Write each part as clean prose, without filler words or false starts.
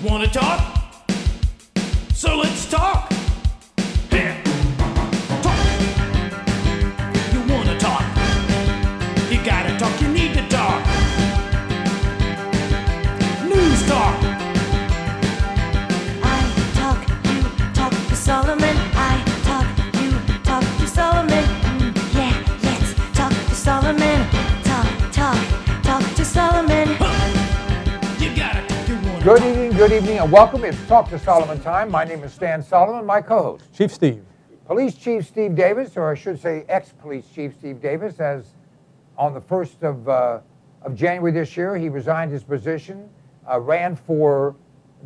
Wanna talk? So let's talk. Yeah. Talk. You wanna talk? You gotta talk, you need to talk. News talk. I talk, you talk to Solomon. I talk, you talk to Solomon. Yeah, let's talk to Solomon. Talk to Solomon. You gotta talk, you wanna Good evening, and welcome. It's Talk to Solomon time. My name is Stan Solomon, my co-host. Chief Steve. Police Chief Steve Davis, or I should say ex-Police Chief Steve Davis, as on the 1st of January this year, he resigned his position, ran for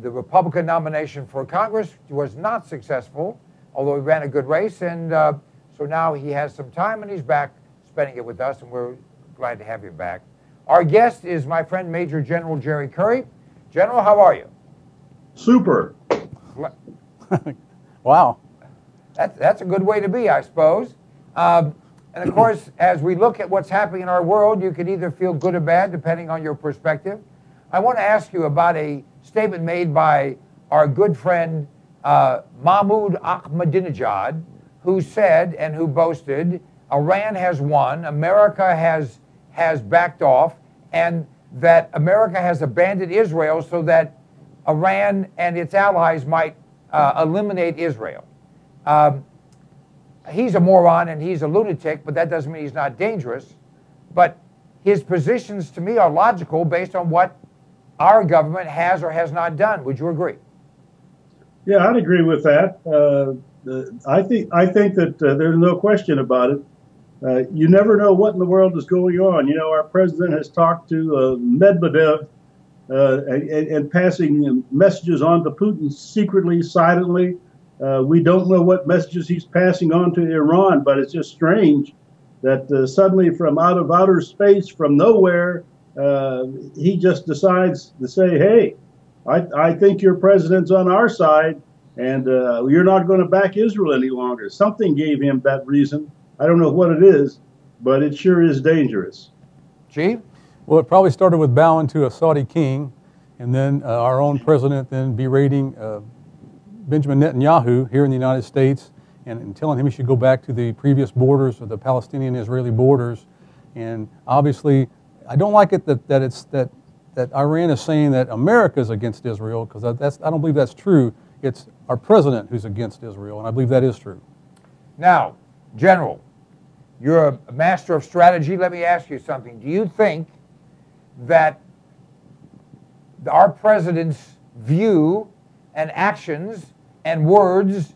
the Republican nomination for Congress, was not successful, although he ran a good race, and so now he has some time and he's back spending it with us, and we're glad to have him back. Our guest is my friend Major General Jerry Curry. General, how are you? Super. Wow. That's a good way to be, I suppose. And of course, as we look at what's happening in our world, you can either feel good or bad, depending on your perspective. I want to ask you about a statement made by our good friend Mahmoud Ahmadinejad, who said and who boasted, Iran has won, America has backed off, and that America has abandoned Israel so that Iran and its allies might eliminate Israel. He's a moron and he's a lunatic, but that doesn't mean he's not dangerous. But his positions to me are logical based on what our government has or has not done. Would you agree? Yeah, I'd agree with that. I think that there's no question about it. You never know what in the world is going on. You know, our president has talked to Medvedev and passing messages on to Putin secretly, silently. We don't know what messages he's passing on to Iran, but it's just strange that suddenly from out of outer space, from nowhere, he just decides to say, hey, I think your president's on our side, and you're not going to back Israel any longer. Something gave him that reason. I don't know what it is, but it sure is dangerous. Chief? Well, it probably started with bowing to a Saudi king, and then our own president then berating Benjamin Netanyahu here in the United States and telling him he should go back to the previous borders of the Palestinian-Israeli borders. And obviously, I don't like it that Iran is saying that America is against Israel, because I don't believe that's true. It's our president who's against Israel, and I believe that is true. Now, General, you're a master of strategy. Let me ask you something. Do you think that our president's view and actions and words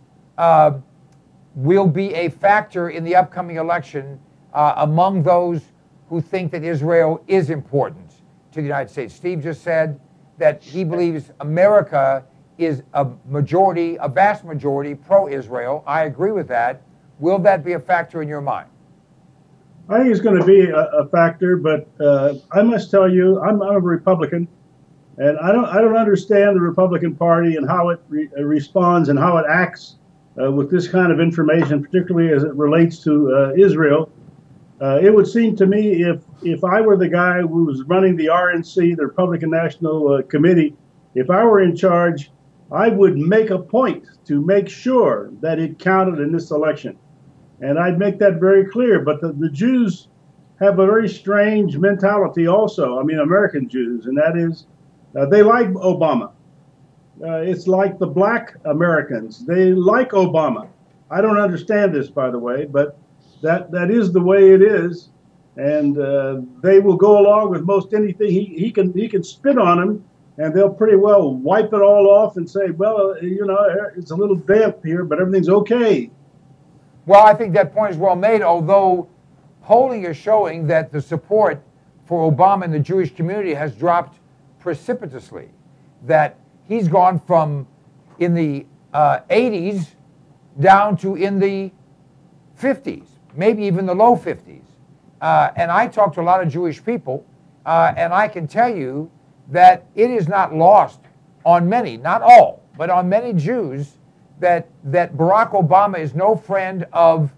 will be a factor in the upcoming election among those who think that Israel is important to the United States? Steve just said that he believes America is a vast majority pro-Israel. I agree with that. Will that be a factor in your mind? I think it's going to be a factor, but I must tell you, I'm a Republican, and I don't understand the Republican Party and how it responds and how it acts with this kind of information, particularly as it relates to Israel. It would seem to me if I were the guy who was running the RNC, the Republican National Committee, if I were in charge, I would make a point to make sure that it counted in this election. And I'd make that very clear. But the Jews have a very strange mentality also. I mean, American Jews, and that is they like Obama. It's like the black Americans. They like Obama. I don't understand this, by the way, but that is the way it is. And they will go along with most anything. He can spit on them, and they'll pretty well wipe it all off and say, well, you know, it's a little damp here, but everything's okay. Well, I think that point is well made, although polling is showing that the support for Obama in the Jewish community has dropped precipitously, that he's gone from in the 80s down to in the 50s, maybe even the low 50s. And I talk to a lot of Jewish people, and I can tell you that it is not lost on many, not all, but on many Jews, that Barack Obama is no friend of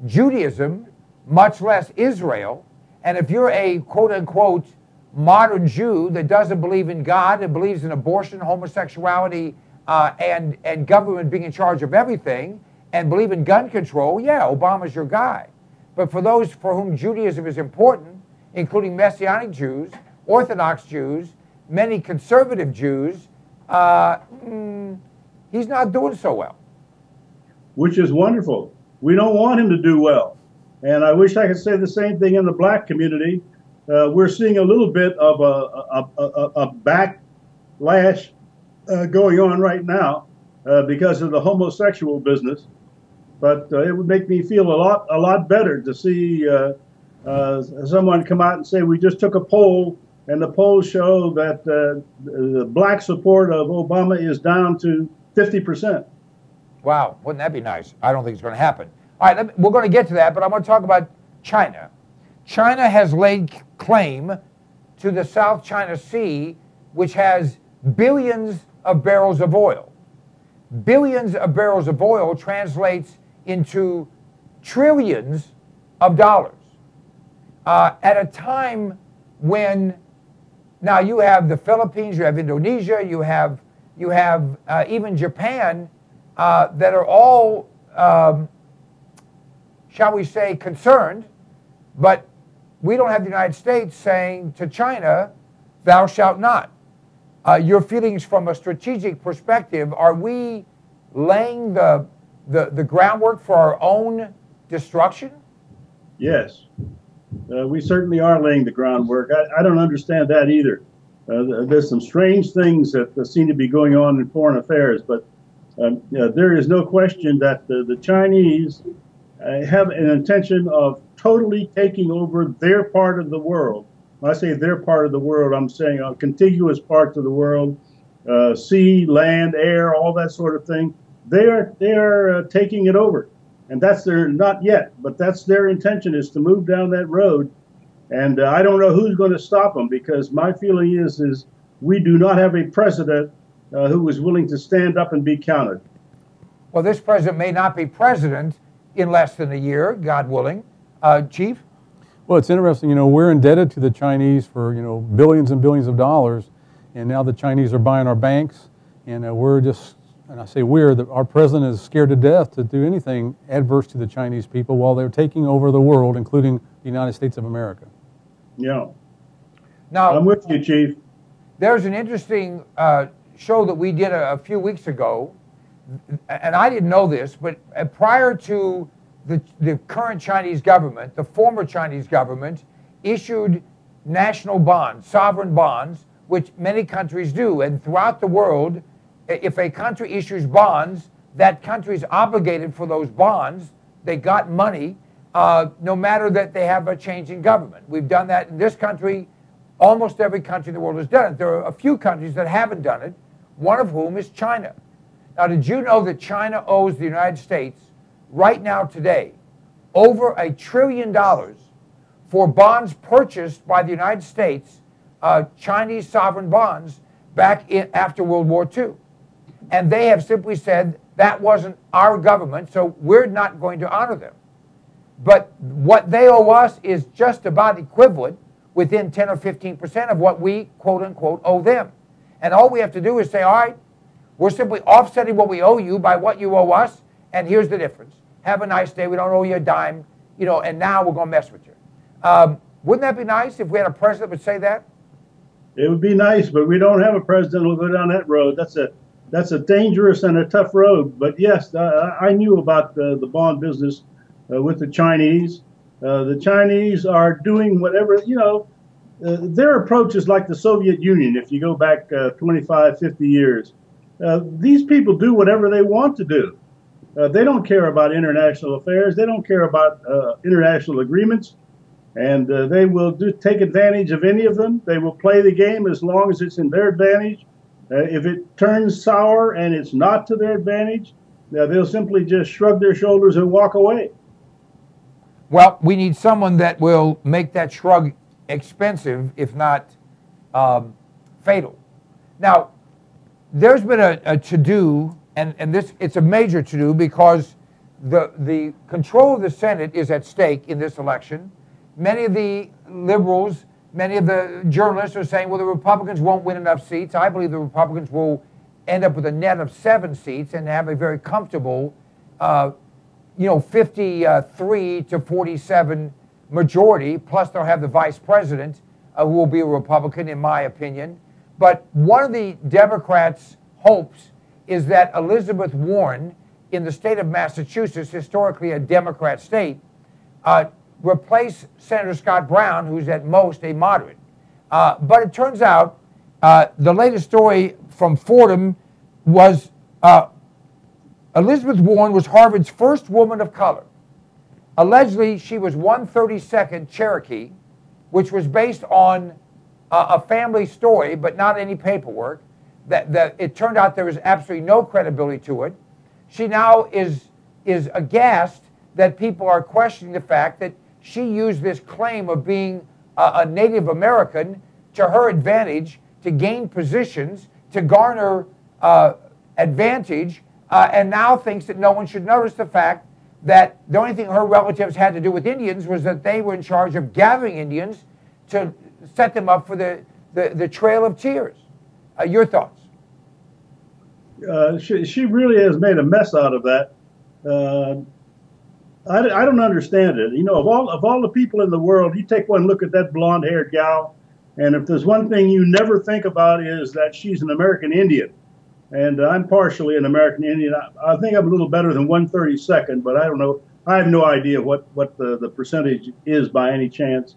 Judaism, much less Israel. And if you're a quote-unquote modern Jew that doesn't believe in God and believes in abortion, homosexuality, and government being in charge of everything, and believe in gun control, yeah, Obama's your guy. But for those for whom Judaism is important, including Messianic Jews, Orthodox Jews, many conservative Jews, he's not doing so well. Which is wonderful. We don't want him to do well. And I wish I could say the same thing in the black community. We're seeing a little bit of a backlash going on right now because of the homosexual business. But it would make me feel a lot better to see someone come out and say, we just took a poll, and the polls show that the black support of Obama is down to 50%. Wow, wouldn't that be nice? I don't think it's going to happen. All right, we're going to get to that, but I want to talk about China. China has laid claim to the South China Sea, which has billions of barrels of oil. Billions of barrels of oil translates into trillions of dollars. At a time when, now you have the Philippines, you have Indonesia, you have even Japan, that are all, shall we say, concerned, but we don't have the United States saying to China, thou shalt not. Your feelings from a strategic perspective, are we laying the groundwork for our own destruction? Yes, we certainly are laying the groundwork. I don't understand that either. There's some strange things that seem to be going on in foreign affairs, but there is no question that the Chinese have an intention of totally taking over their part of the world. When I say their part of the world, I'm saying contiguous parts of the world, sea, land, air, all that sort of thing. They are taking it over, and that's their, not yet, but that's their intention, is to move down that road. And I don't know who's going to stop them, because my feeling is we do not have a president who is willing to stand up and be counted. Well, this president may not be president in less than a year, God willing. Chief? Well, it's interesting, you know, we're indebted to the Chinese for, you know, billions and billions of dollars, and now the Chinese are buying our banks, and we're just, and I say our president is scared to death to do anything adverse to the Chinese people while they're taking over the world, including the United States of America. Yeah. Now, I'm with you, Chief. There's an interesting show that we did a few weeks ago, and I didn't know this, but prior to the current Chinese government, the former Chinese government issued national bonds, sovereign bonds, which many countries do. And throughout the world, if a country issues bonds, that country is obligated for those bonds. They got money, no matter that they have a change in government. We've done that in this country. Almost every country in the world has done it. There are a few countries that haven't done it, one of whom is China. Now, did you know that China owes the United States right now today over $1 trillion for bonds purchased by the United States, Chinese sovereign bonds, back after World War II? And they have simply said that wasn't our government, so we're not going to honor them. But what they owe us is just about equivalent, within 10 or 15% of what we, quote unquote, owe them. And all we have to do is say, all right, we're simply offsetting what we owe you by what you owe us, and here's the difference. Have a nice day. We don't owe you a dime, you know, and now we're going to mess with you. Wouldn't that be nice if we had a president that would say that? It would be nice, but we don't have a president who will go down that road. That's a dangerous and a tough road. But yes, I knew about the bond business with the Chinese. The Chinese are doing whatever, you know, their approach is like the Soviet Union if you go back 25, 50 years. These people do whatever they want to do. They don't care about international affairs. They don't care about international agreements. And they will take advantage of any of them. They will play the game as long as it's in their advantage. If it turns sour and it's not to their advantage, they'll simply just shrug their shoulders and walk away. Well, we need someone that will make that shrug expensive, if not fatal. Now, there's been a to-do, and this, it's a major to-do, because the control of the Senate is at stake in this election. Many of the liberals Many of the journalists are saying, well, the Republicans won't win enough seats. I believe the Republicans will end up with a net of 7 seats and have a very comfortable, 53 to 47 majority. Plus, they'll have the vice president, who will be a Republican, in my opinion. But one of the Democrats' hopes is that Elizabeth Warren, in the state of Massachusetts, historically a Democrat state, replace Senator Scott Brown, who's at most a moderate. But it turns out the latest story from Fordham was Elizabeth Warren was Harvard's first woman of color. Allegedly, she was 132nd Cherokee, which was based on a family story, but not any paperwork. That it turned out there was absolutely no credibility to it. She now is aghast that people are questioning the fact that she used this claim of being a Native American to her advantage, to gain positions, to garner advantage, and now thinks that no one should notice the fact that the only thing her relatives had to do with Indians was that they were in charge of gathering Indians to set them up for the Trail of Tears. Your thoughts? She really has made a mess out of that. I don't understand it. You know, of all the people in the world, you take one look at that blonde-haired gal, and if there's one thing you never think about is that she's an American Indian. And I'm partially an American Indian. I think I'm a little better than 132nd, but I don't know. I have no idea what the percentage is by any chance.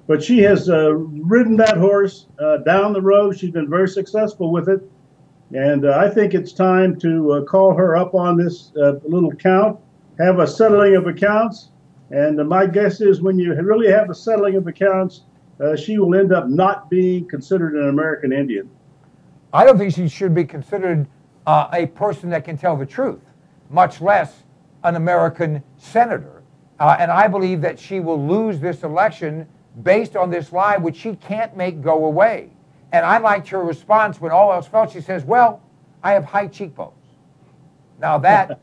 But she has ridden that horse down the road. She's been very successful with it. And I think it's time to call her up on this little count, have a settling of accounts. And my guess is when you really have a settling of accounts, she will end up not being considered an American Indian. I don't think she should be considered a person that can tell the truth, much less an American senator. And I believe that she will lose this election based on this lie, which she can't make go away. And I liked her response when all else failed. She says, well, I have high cheekbones. Now that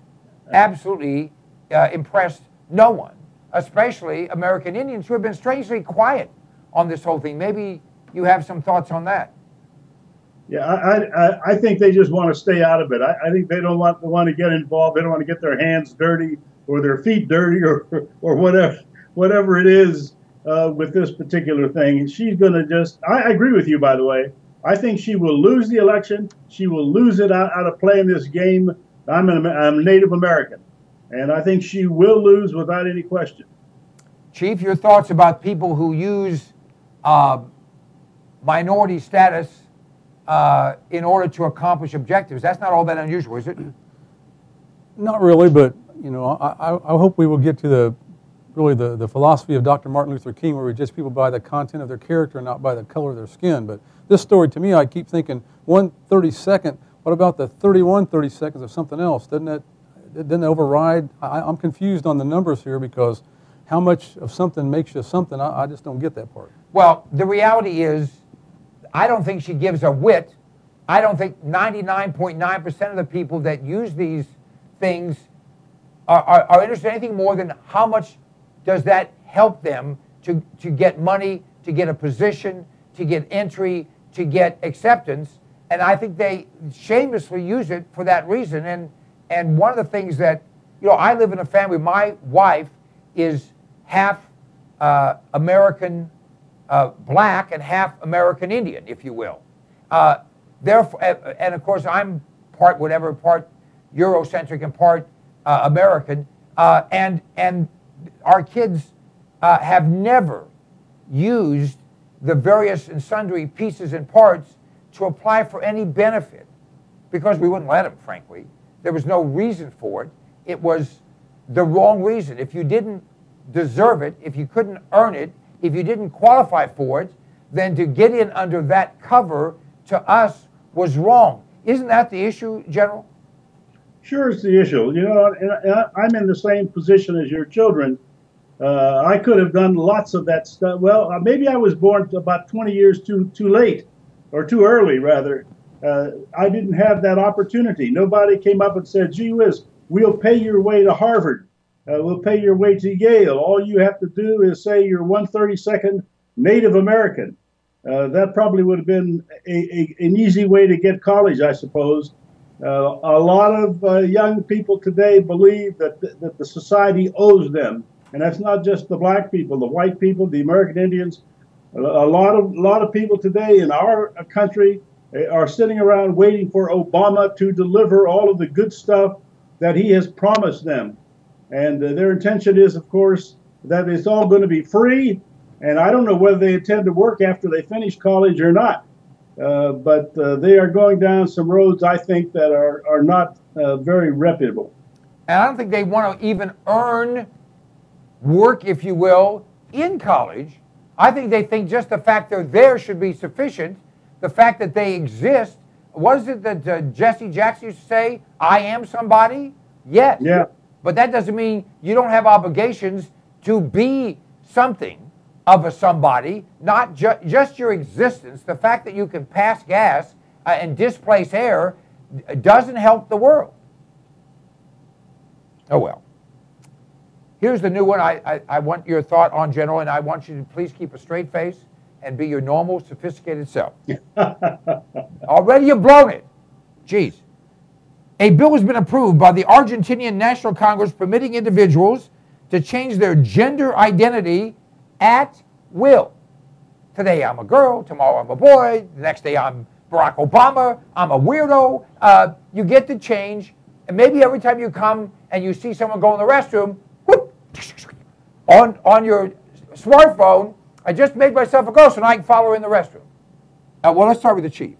absolutely impressed no one, especially American Indians who have been strangely quiet on this whole thing. Maybe you have some thoughts on that. Yeah, I think they just want to stay out of it. I think they don't want to get involved. They don't want to get their hands dirty or their feet dirty or whatever it is with this particular thing. And she's going to just, I agree with you, by the way. I think she will lose the election. She will lose it out of playing this game. I'm a Native American, and I think she will lose without any question. Chief, your thoughts about people who use minority status in order to accomplish objectives? That's not all that unusual, is it? Not really, but you know, I hope we will get to the philosophy of Dr. Martin Luther King, where we judge people by the content of their character, not by the color of their skin. But this story, to me, I keep thinking 1/32. What about the 31/32 of something else? Didn't it override? I'm confused on the numbers here, because how much of something makes you something? I just don't get that part. Well, the reality is, I don't think she gives a whit. I don't think 99.9% of the people that use these things are interested in anything more than how much does that help them to get money, to get a position, to get entry, to get acceptance. And I think they shamelessly use it for that reason. And one of the things that, you know, I live in a family, my wife is half American black and half American Indian, if you will. Therefore, and of course, I'm part whatever, part Eurocentric and part American. And our kids have never used the various and sundry pieces and parts to apply for any benefit, because we wouldn't let them, frankly. There was no reason for it. It was the wrong reason. If you didn't deserve it, if you couldn't earn it, if you didn't qualify for it, then to get in under that cover to us was wrong. Isn't that the issue, General? Sure, it's the issue. You know, and I'm in the same position as your children. I could have done lots of that stuff. Well, maybe I was born about 20 years too late, or too early, rather. I didn't have that opportunity. Nobody came up and said, gee whiz, we'll pay your way to Harvard. We'll pay your way to Yale. All you have to do is say you're 1/32 Native American. That probably would have been an easy way to get college, I suppose. A lot of young people today believe that the society owes them, and that's not just the black people, the white people, the American Indians. A lot of people today in our country are sitting around waiting for Obama to deliver all of the good stuff that he has promised them, and their intention is, of course, that it's all going to be free. And I don't know whether they intend to work after they finish college or not. But they are going down some roads, I think, that are not very reputable. And I don't think they want to even earn work, if you will, in college. I think they think just the fact they're there should be sufficient. The fact that they exist. What is it that Jesse Jackson used to say? I am somebody? Yes. Yeah. But that doesn't mean you don't have obligations to be something of a somebody, not just your existence. The fact that you can pass gas and displace air doesn't help the world. Oh well. Here's the new one. I want your thought on, General, and I want you to please keep a straight face and be your normal, sophisticated self. Already you've blown it. Jeez. A bill has been approved by the Argentinian National Congress permitting individuals to change their gender identity at will. Today I'm a girl, tomorrow I'm a boy, the next day I'm Barack Obama, I'm a weirdo. You get to change, and maybe every time you come and you see someone go in the restroom, whoop, on your smartphone, I just made myself a girl so now I can follow her in the restroom. Well, let's start with the chief.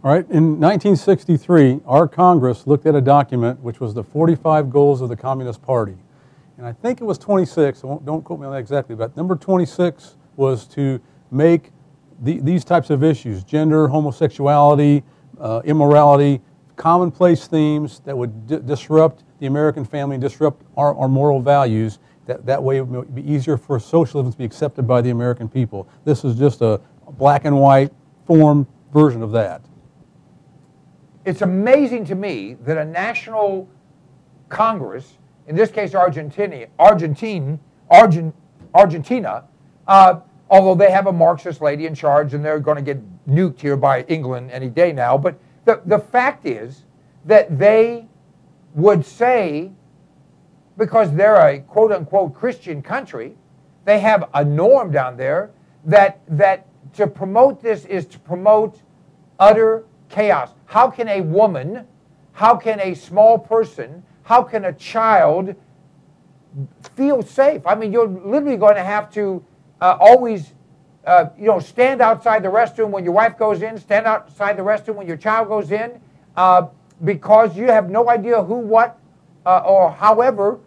All right, in 1963, our Congress looked at a document which was the 45 goals of the Communist Party. And I think it was 26, don't quote me on that exactly, but number 26 was to make these types of issues, gender, homosexuality, immorality, commonplace themes that would disrupt the American family, disrupt our moral values. That way it would be easier for socialism to be accepted by the American people. This is just a black and white form version of that. It's amazing to me that a national Congress, in this case Argentina, although they have a Marxist lady in charge and they're going to get nuked here by England any day now, but the fact is that they would say, because they're a quote-unquote Christian country, they have a norm down there that to promote this is to promote utter chaos. How can a woman, how can a small person, how can a child feel safe? I mean, you're literally going to have to always, stand outside the restroom when your wife goes in, stand outside the restroom when your child goes in, because you have no idea who, what, or however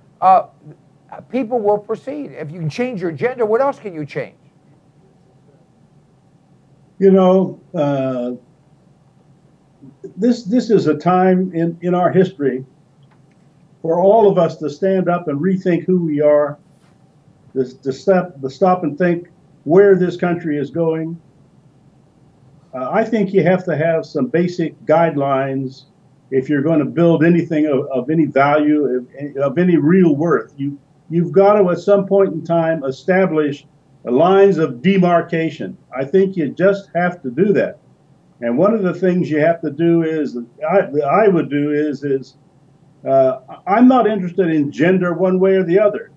people will proceed. If you can change your gender, what else can you change? This is a time in our history for all of us to stand up and rethink who we are, to stop and think where this country is going. I think you have to have some basic guidelines if you're going to build anything of any value, of any real worth. You've got to, at some point in time, establish lines of demarcation. I think you just have to do that. And one of the things you have to do is, I would do is I'm not interested in gender one way or the other.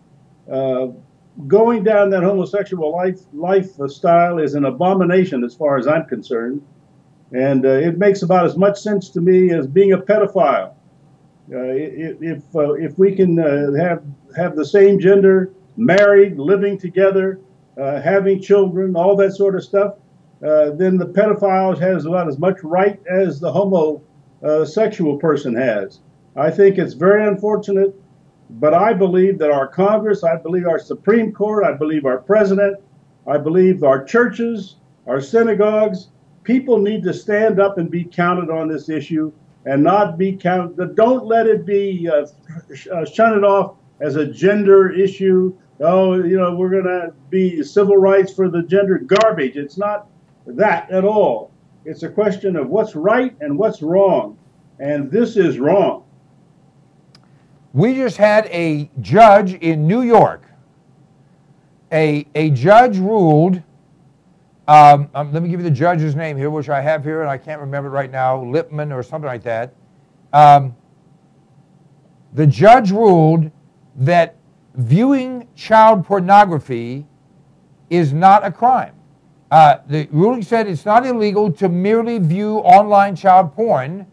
Going down that homosexual lifestyle is an abomination as far as I'm concerned. And it makes about as much sense to me as being a pedophile. If we can have the same gender, married, living together, having children, all that sort of stuff, then the pedophile has about as much right as the homosexual person has. I think it's very unfortunate, but I believe that our Congress, I believe our Supreme Court, I believe our president, I believe our churches, our synagogues, people need to stand up and be counted on this issue and not be counted. Don't let it be shunted off as a gender issue. Oh, we're going to be civil rights for the gender. Garbage. It's not that at all. It's a question of what's right and what's wrong. And this is wrong. We just had a judge in New York. A judge ruled Let me give you the judge's name here, which I have here, and I can't remember it right now, Lipman or something like that. The judge ruled that viewing child pornography is not a crime. The ruling said it's not illegal to merely view online child porn.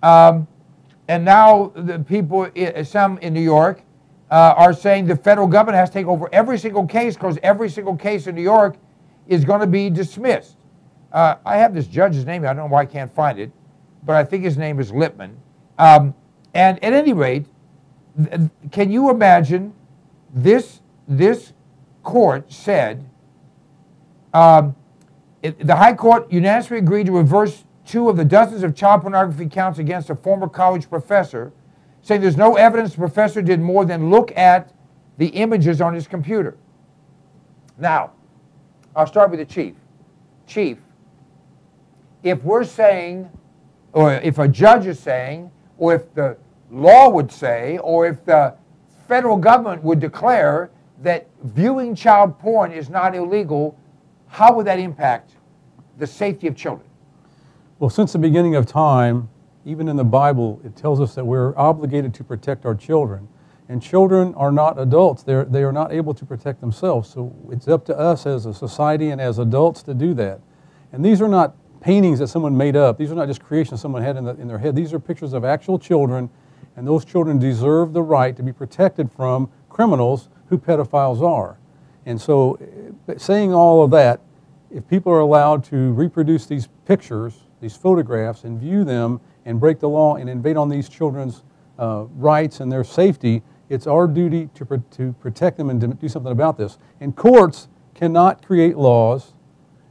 And now the people, some in New York, are saying the federal government has to take over every single case because every single case in New York is going to be dismissed. I have this judge's name. I don't know why I can't find it, but I think his name is Lipman. And at any rate, can you imagine this court said, the High Court unanimously agreed to reverse 2 of the dozens of child pornography counts against a former college professor, saying there's no evidence the professor did more than look at the images on his computer. Now, I'll start with the chief. Chief, if we're saying, or if a judge is saying, or if the law would say, or if the federal government would declare that viewing child porn is not illegal, how would that impact the safety of children? Well, since the beginning of time, even in the Bible, it tells us that we're obligated to protect our children. And children are not adults. They are not able to protect themselves. So it's up to us as a society and as adults to do that. And these are not paintings that someone made up. These are not just creations someone had in their head. These are pictures of actual children, and those children deserve the right to be protected from criminals who pedophiles are. And so saying all of that, if people are allowed to reproduce these pictures, these photographs, and view them and break the law and invade on these children's rights and their safety, it's our duty to protect them and to do something about this. And courts cannot create laws,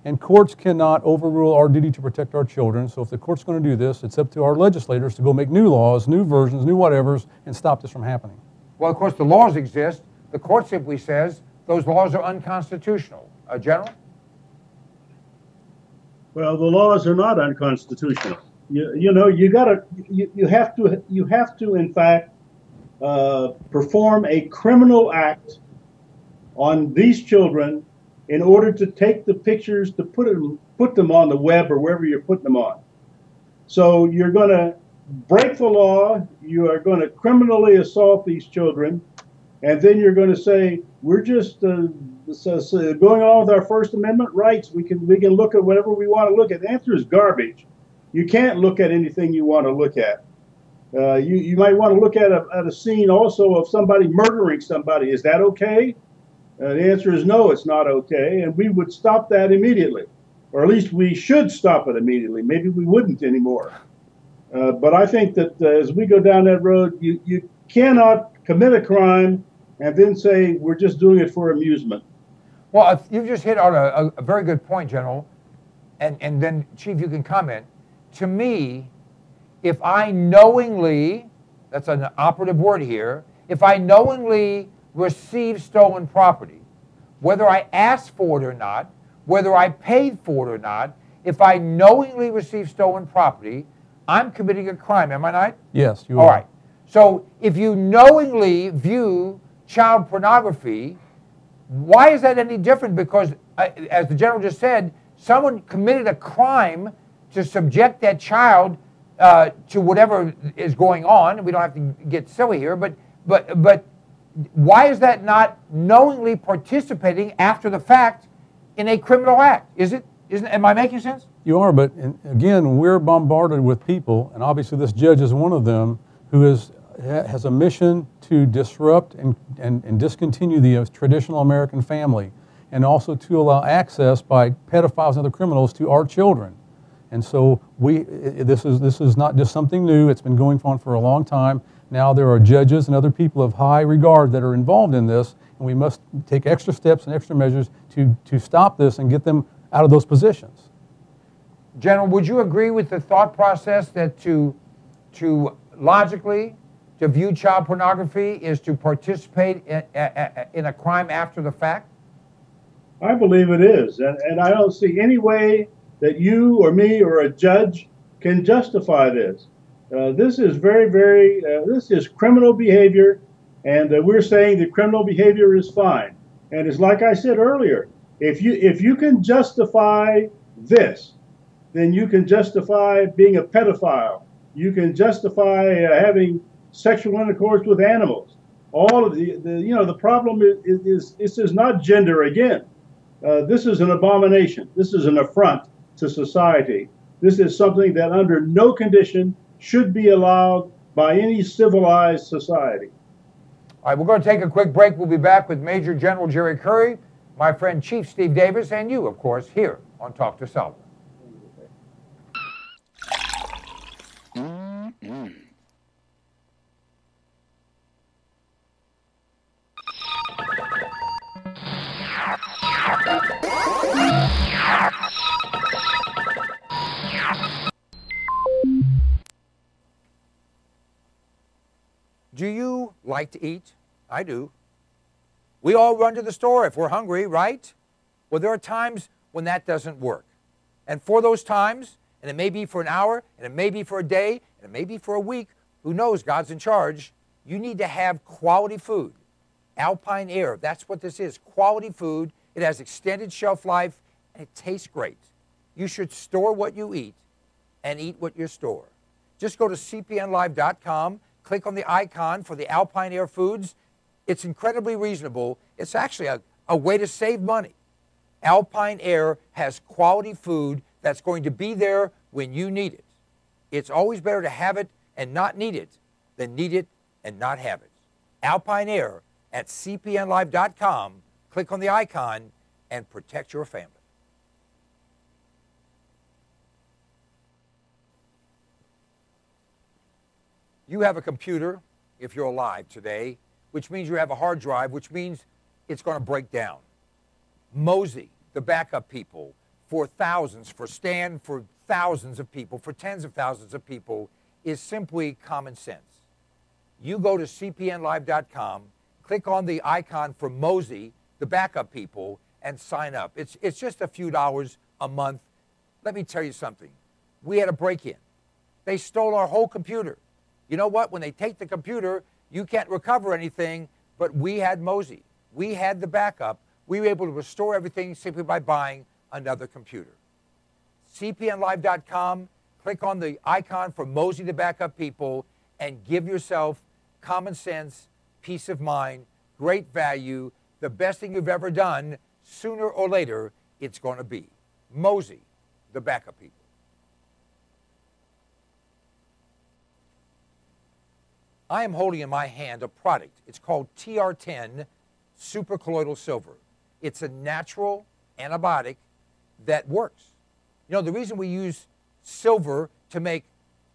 and courts cannot overrule our duty to protect our children. So if the court's going to do this, it's up to our legislators to go make new laws, new versions, new whatevers, and stop this from happening. Well, of course, the laws exist. The court simply says those laws are unconstitutional. General? Well, the laws are not unconstitutional. You know, you have to in fact perform a criminal act on these children in order to take the pictures to put them on the web or wherever you're putting them on. So you're going to break the law, you are going to criminally assault these children, and then you're going to say, we're just going on with our First Amendment rights. We can look at whatever we want to look at. The answer is garbage. You can't look at anything you want to look at. You might want to look at a scene also of somebody murdering somebody. Is that okay? The answer is no, it's not okay, and we would stop that immediately. Or at least we should stop it immediately. Maybe we wouldn't anymore. But I think that as we go down that road, you cannot commit a crime and then say we're just doing it for amusement. Well, you've just hit on a very good point, General, and then, Chief, you can comment. To me, if I knowingly, that's an operative word here, if I knowingly receive stolen property, whether I asked for it or not, whether I paid for it or not, if I knowingly receive stolen property, I'm committing a crime, am I not? Yes, you are. All right. So if you knowingly view child pornography, why is that any different? Because, as the General just said, someone committed a crime to subject that child to whatever is going on. We don't have to get silly here, but why is that not knowingly participating after the fact in a criminal act? Am I making sense? You are, but again, we're bombarded with people, and obviously this judge is one of them, who has a mission to disrupt and discontinue the traditional American family, and also to allow access by pedophiles and other criminals to our children. And so this is not just something new. It's been going on for a long time. Now there are judges and other people of high regard that are involved in this, and we must take extra steps and extra measures to stop this and get them out of those positions. General, would you agree with the thought process that to logically to view child pornography is to participate in a crime after the fact? I believe it is, and I don't see any way that you or me or a judge can justify this. This is this is criminal behavior, and we're saying that criminal behavior is fine. And it's like I said earlier, If you can justify this, then you can justify being a pedophile. You can justify having sexual intercourse with animals. All of the problem is this is not gender again. This is an abomination. This is an affront to society. This is something that under no condition should be allowed by any civilized society. All right, we're going to take a quick break. We'll be back with Major General Jerry Curry, my friend Chief Steve Davis, and you, of course, here on Talk to Sullivan. Do you like to eat? I do. We all run to the store if we're hungry, right? Well, there are times when that doesn't work. And for those times, and it may be for an hour, and it may be for a day, and it may be for a week, who knows, God's in charge, you need to have quality food. Alpine Air, that's what this is, quality food. It has extended shelf life, and it tastes great. You should store what you eat and eat what you store. Just go to cpnlive.com, click on the icon for the Alpine Air foods. It's incredibly reasonable. It's actually a way to save money. Alpine Air has quality food that's going to be there when you need it. It's always better to have it and not need it than need it and not have it. Alpine Air at cpnlive.com. Click on the icon and protect your family. You have a computer, if you're alive today, which means you have a hard drive, which means it's going to break down. Mozy, the backup people, for thousands, for Stan, for thousands of people, for tens of thousands of people, is simply common sense. You go to cpnlive.com, click on the icon for Mozy, the backup people, and sign up. It's just a few dollars a month. Let me tell you something. We had a break-in. They stole our whole computer. You know what? When they take the computer, you can't recover anything, but we had Mozy. We had the backup. We were able to restore everything simply by buying another computer. cpnlive.com, click on the icon for Mozy, the backup people, and give yourself common sense, peace of mind, great value, the best thing you've ever done. Sooner or later, it's going to be Mozy, the backup people. I am holding in my hand a product. It's called TR10 Supercolloidal Silver. It's a natural antibiotic that works. You know, the reason we use silver to make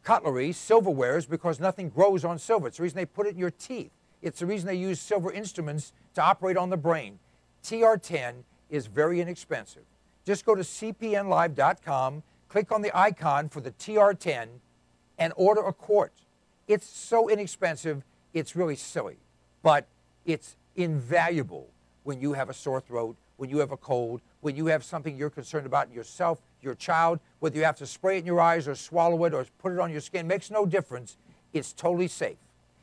cutlery, silverware, is because nothing grows on silver. It's the reason they put it in your teeth. It's the reason they use silver instruments to operate on the brain. TR10 is very inexpensive. Just go to cpnlive.com, click on the icon for the TR10, and order a quart. It's so inexpensive, it's really silly. But it's invaluable when you have a sore throat, when you have a cold, when you have something you're concerned about in yourself, your child, whether you have to spray it in your eyes or swallow it or put it on your skin, makes no difference. It's totally safe.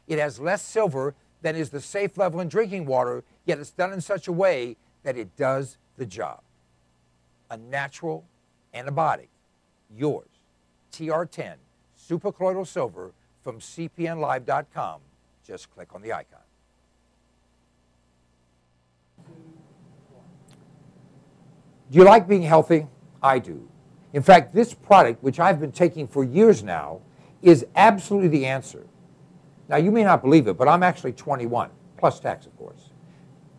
It has less silver than is the safe level in drinking water, yet it's done in such a way that it does the job. A natural antibiotic, yours, TR10, Supercolloidal Silver, from cpnlive.com. Just click on the icon. Do you like being healthy? I do. In fact, this product, which I've been taking for years now, is absolutely the answer. Now, you may not believe it, but I'm actually 21, plus tax, of course.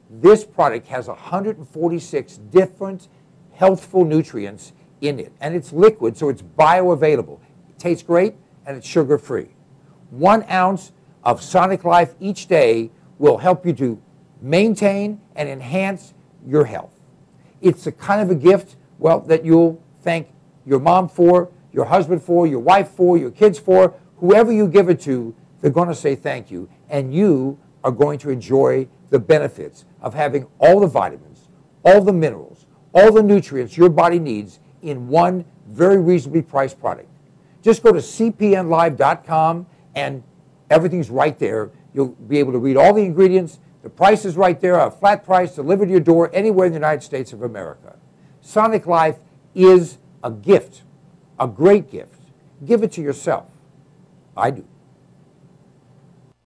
This product has 146 different healthful nutrients in it, and it's liquid, so it's bioavailable. It tastes great, and it's sugar-free. 1 ounce of Sonic Life each day will help you to maintain and enhance your health. It's the kind of a gift, well, that you'll thank your mom for, your husband for, your wife for, your kids for. Whoever you give it to, they're going to say thank you, and you are going to enjoy the benefits of having all the vitamins, all the minerals, all the nutrients your body needs in one very reasonably priced product. Just go to cpnlive.com and everything's right there. You'll be able to read all the ingredients, The price is right there, a flat price delivered to your door anywhere in the United States of America. Sonic Life is a gift, a great gift. Give it to yourself. I do.